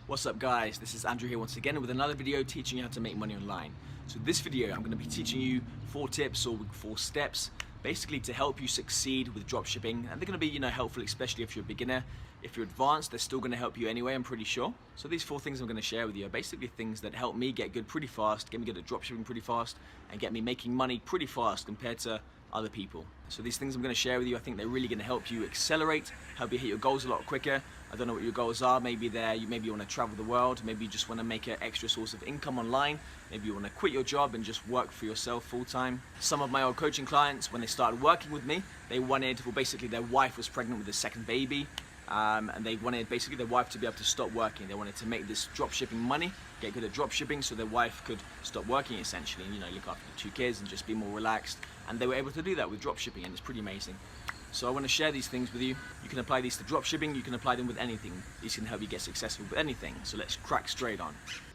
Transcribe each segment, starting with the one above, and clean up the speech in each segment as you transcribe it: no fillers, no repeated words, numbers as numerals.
What's up guys, this is Andrew here once again with another video teaching you how to make money online. So this video I'm going to be teaching you 4 tips or 4 steps basically to help you succeed with dropshipping, and they're going to be helpful especially if you're a beginner. If you're advanced, they're still going to help you anyway, I'm pretty sure. So these 4 things I'm going to share with you are basically things that help me get good pretty fast, get me good at dropshipping pretty fast, and get me making money pretty fast compared to other people. So these things I'm going to share with you, I think they're really going to help you accelerate, help you hit your goals a lot quicker. I don't know what your goals are. Maybe you want to travel the world. Maybe you just want to make an extra source of income online. Maybe you want to quit your job and just work for yourself full time. Some of my old coaching clients, when they started working with me, they wanted, well, basically their wife was pregnant with a second baby, and they wanted basically their wife to be able to stop working. They wanted to make this dropshipping money, get good at dropshipping, so their wife could stop working essentially, and look after the 2 kids and just be more relaxed. And they were able to do that with dropshipping, and it's pretty amazing. So I want to share these things with you. You can apply these to dropshipping, you can apply them with anything. These can help you get successful with anything. So let's crack straight on.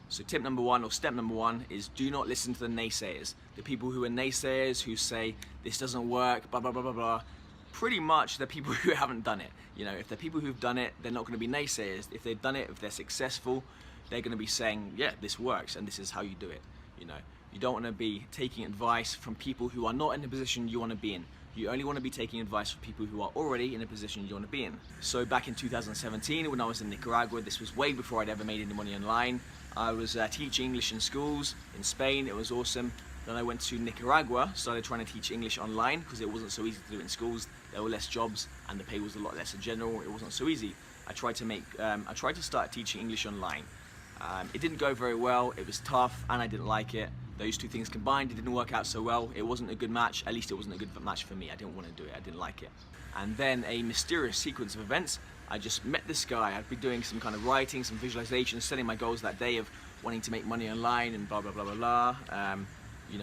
So tip number 1 or step number 1 is do not listen to the naysayers. The people who are naysayers, who say this doesn't work, blah, blah, blah, blah, blah. Pretty much they're people who haven't done it. If they're people who've done it, they're not going to be naysayers. If they've done it, if they're successful, they're going to be saying, yeah, this works and this is how you do it. You don't want to be taking advice from people who are not in the position you want to be in. You only want to be taking advice from people who are already in a position you want to be in. So back in 2017, when I was in Nicaragua, this was way before I'd ever made any money online. I was teaching English in schools in Spain. It was awesome. Then I went to Nicaragua, started trying to teach English online because it wasn't so easy to do it in schools. There were less jobs and the pay was a lot less in general. It wasn't so easy. I tried to start teaching English online. It didn't go very well. It was tough and I didn't like it. Those 2 things combined, it didn't work out so well. It wasn't a good match. At least it wasn't a good match for me. I didn't want to do it. I didn't like it. And then a mysterious sequence of events. I just met this guy. I'd been doing some kind of writing, some visualization, setting my goals that day of wanting to make money online and blah, blah, blah, blah, blah.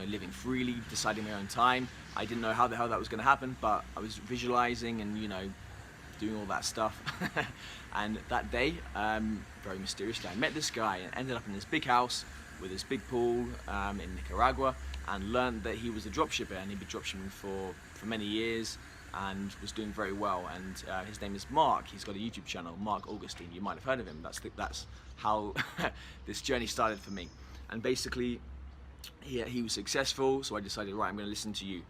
Living freely, deciding my own time. I didn't know how the hell that was going to happen, but I was visualizing and, doing all that stuff. And that day, very mysteriously, I met this guy and ended up in this big house with this big pool in Nicaragua, and learned that he was a dropshipper, and he'd been dropshipping for many years and was doing very well. And his name is Mark. He's got a YouTube channel, Mark Augustine. You might have heard of him. That's how this journey started for me. And basically, he was successful, so I decided, right, I'm going to listen to you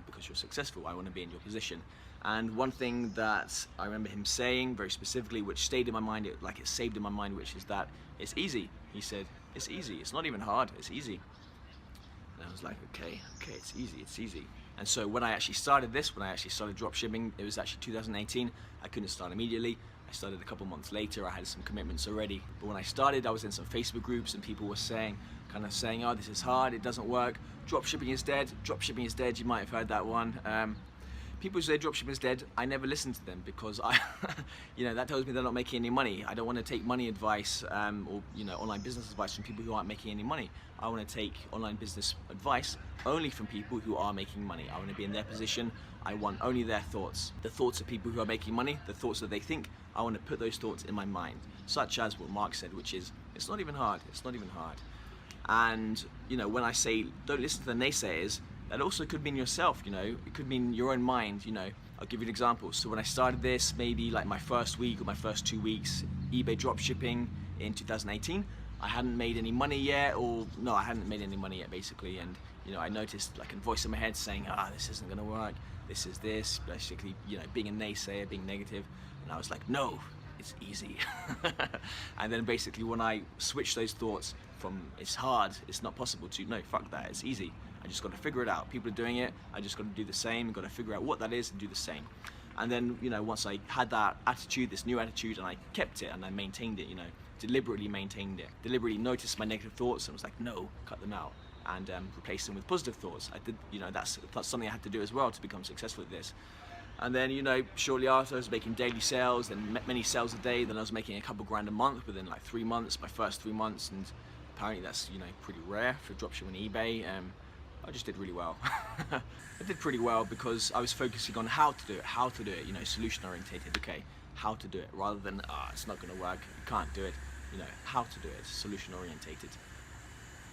because you're successful. I want to be in your position. And one thing that I remember him saying very specifically, which stayed in my mind, it saved in my mind, which is that it's easy. He said, it's easy. It's not even hard. It's easy. And I was like, okay, it's easy. And so when I actually started dropshipping, it was actually 2018. I couldn't start immediately. I started a couple months later. I had some commitments already. But when I started, I was in some Facebook groups and people were saying, oh, this is hard, it doesn't work. Dropshipping is dead. Dropshipping is dead. You might have heard that one. People who say dropshipping is dead, I never listen to them because that tells me they're not making any money. I don't want to take money advice or online business advice from people who aren't making any money. I want to take online business advice only from people who are making money. I want to be in their position. I want only their thoughts. The thoughts of people who are making money, the thoughts that they think, I want to put those thoughts in my mind. Such as what Mark said, which is, it's not even hard. It's not even hard. And when I say don't listen to the naysayers, that also could mean yourself, it could mean your own mind, I'll give you an example. So when I started this, maybe like my first week or my first 2 weeks, eBay dropshipping in 2018, I hadn't made any money yet, I hadn't made any money yet basically. And I noticed like a voice in my head saying, this isn't gonna work, this is this, basically, being a naysayer, being negative. And I was like, no, it's easy. And then basically when I switched those thoughts from it's hard, it's not possible, to no, fuck that, it's easy. I just got to figure it out. People are doing it. I just got to do the same. Got to figure out what that is and do the same. And then, once I had that attitude, this new attitude, and I kept it and I maintained it, deliberately maintained it. Deliberately noticed my negative thoughts and was like, no, cut them out and replace them with positive thoughts. I did, that's something I had to do as well to become successful at this. And then, shortly after, I was making daily sales and many sales a day. Then I was making a couple grand a month within like 3 months, my first 3 months, and apparently that's pretty rare for dropshipping on eBay. I just did really well. I did pretty well because I was focusing on how to do it, solution orientated. Okay, how to do it, rather than it's not going to work, you can't do it. How to do it, solution orientated.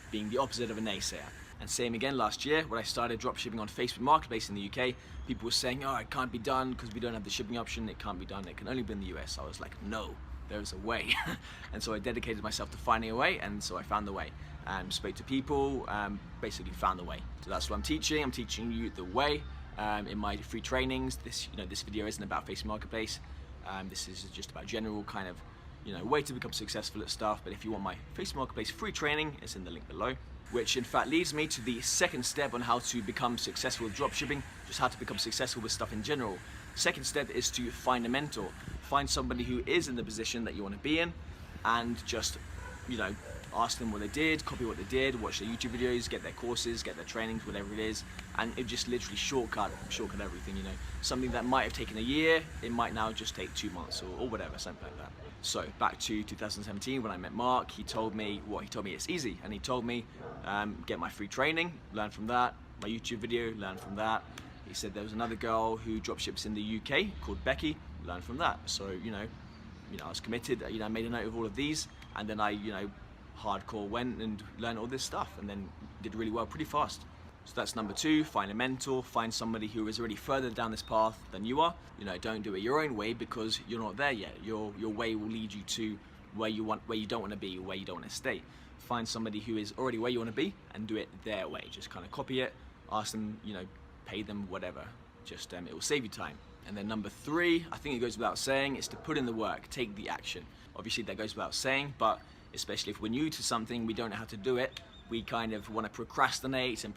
Being the opposite of a naysayer. And same again last year when I started dropshipping on Facebook Marketplace in the UK, people were saying, oh, it can't be done because we don't have the shipping option, it can't be done, it can only be in the US. I was like, no, there's a way. And so I dedicated myself to finding a way, and so I found the way. Spoke to people, basically found the way. So that's what I'm teaching. I'm teaching you the way in my free trainings. This video isn't about Facebook Marketplace. This is just about general kind of way to become successful at stuff. But if you want my Facebook Marketplace free training, it's in the link below. Which in fact leads me to the second step on how to become successful with dropshipping, just how to become successful with stuff in general. Second step is to find a mentor. Find somebody who is in the position that you want to be in, and just ask them what they did, copy what they did, watch their YouTube videos, get their courses, get their trainings, whatever it is, and it just literally shortcut everything. Something that might have taken a year, it might now just take 2 months or whatever, something like that. So back to 2017 when I met Mark, he told me it's easy, and he told me get my free training, learn from that, my YouTube video, learn from that. He said there was another girl who dropships in the UK called Becky, learn from that. So I was committed. I made a note of all of these, and then I hardcore went and learned all this stuff, and then did really well pretty fast. So that's number 2, find a mentor, find somebody who is already further down this path than you are. Don't do it your own way, because you're not there yet. Your way will lead you to where you don't want to be, or where you don't want to stay. Find somebody who is already where you want to be and do it their way. Just kind of copy it, ask them, pay them, whatever. Just it will save you time. And then number 3, I think it goes without saying, is to put in the work, take the action. Obviously that goes without saying, but especially if we're new to something, we don't know how to do it, we kind of want to procrastinate, and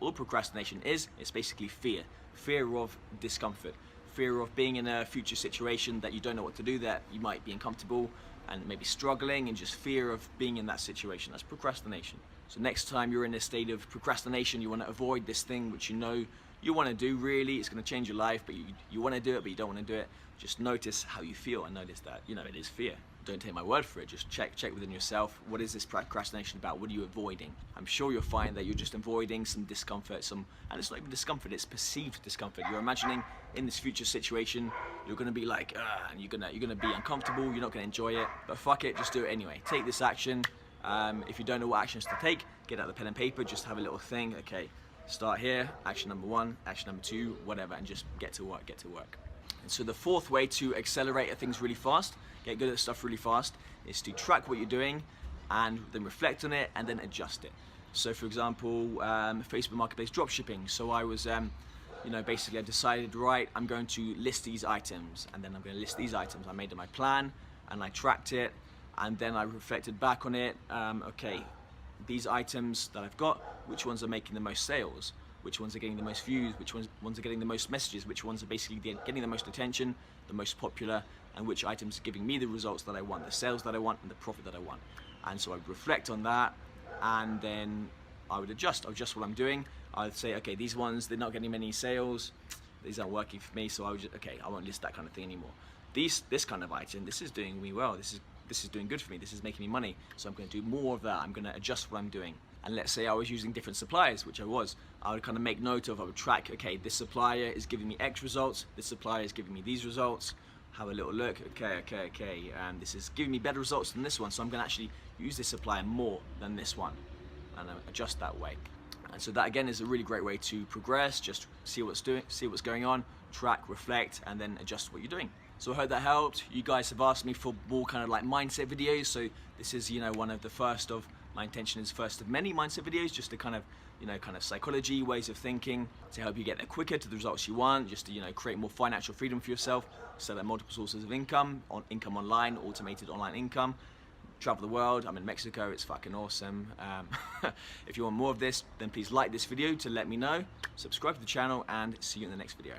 all procrastination is, it's basically fear. Fear of discomfort, fear of being in a future situation that you don't know what to do, that you might be uncomfortable and maybe struggling, and just fear of being in that situation. That's procrastination. So next time you're in a state of procrastination, you want to avoid this thing which you want to do. Really, it's going to change your life, but you want to do it, but you don't want to do it. Just notice how you feel, and notice that it is fear. Don't take my word for it. Just check within yourself. What is this procrastination about? What are you avoiding? I'm sure you'll find that you're just avoiding some discomfort, and it's not even discomfort, it's perceived discomfort. You're imagining in this future situation, you're gonna be like, and you're gonna be uncomfortable, you're not gonna enjoy it, but fuck it, just do it anyway. Take this action. If you don't know what actions to take, get out the pen and paper, just have a little thing. Okay, start here, action number 1, action number 2, whatever, and just get to work. And so the 4th way to accelerate things really fast, get good at stuff really fast, is to track what you're doing and then reflect on it and then adjust it. So for example, Facebook Marketplace dropshipping. So I was, basically I decided, right, I'm going to list these items, and then I'm going to list these items. I made my plan and I tracked it, and then I reflected back on it. Okay, these items that I've got, which ones are making the most sales? Which ones are getting the most views, which ones are getting the most messages, which ones are basically getting the most attention, the most popular, and which items are giving me the results that I want, the sales that I want, and the profit that I want. And so I would reflect on that, and then I would adjust what I'm doing. I would say, okay, these ones, they're not getting many sales, these aren't working for me, so I would just, okay, I won't list that kind of thing anymore. This kind of item, this is doing me well, this is doing good for me, this is making me money, so I'm going to do more of that. I'm going to adjust what I'm doing. And let's say I was using different suppliers, which I would kind of make note of, I would track, okay, this supplier is giving me X results, this supplier is giving me these results, have a little look, okay, and this is giving me better results than this one, so I'm going to actually use this supplier more than this one, and adjust that way. And so that again is a really great way to progress. Just see what's going on, track, reflect, and then adjust what you're doing. So I hope that helped. You guys have asked me for more kind of like mindset videos, so this is one of the first of, my intention is first of many mindset videos, just to kind of psychology, ways of thinking, to help you get there quicker to the results you want, just to create more financial freedom for yourself, set up multiple sources of income online, automated online income, travel the world. I'm in Mexico, it's fucking awesome. If you want more of this, then please like this video to let me know, subscribe to the channel, and see you in the next video.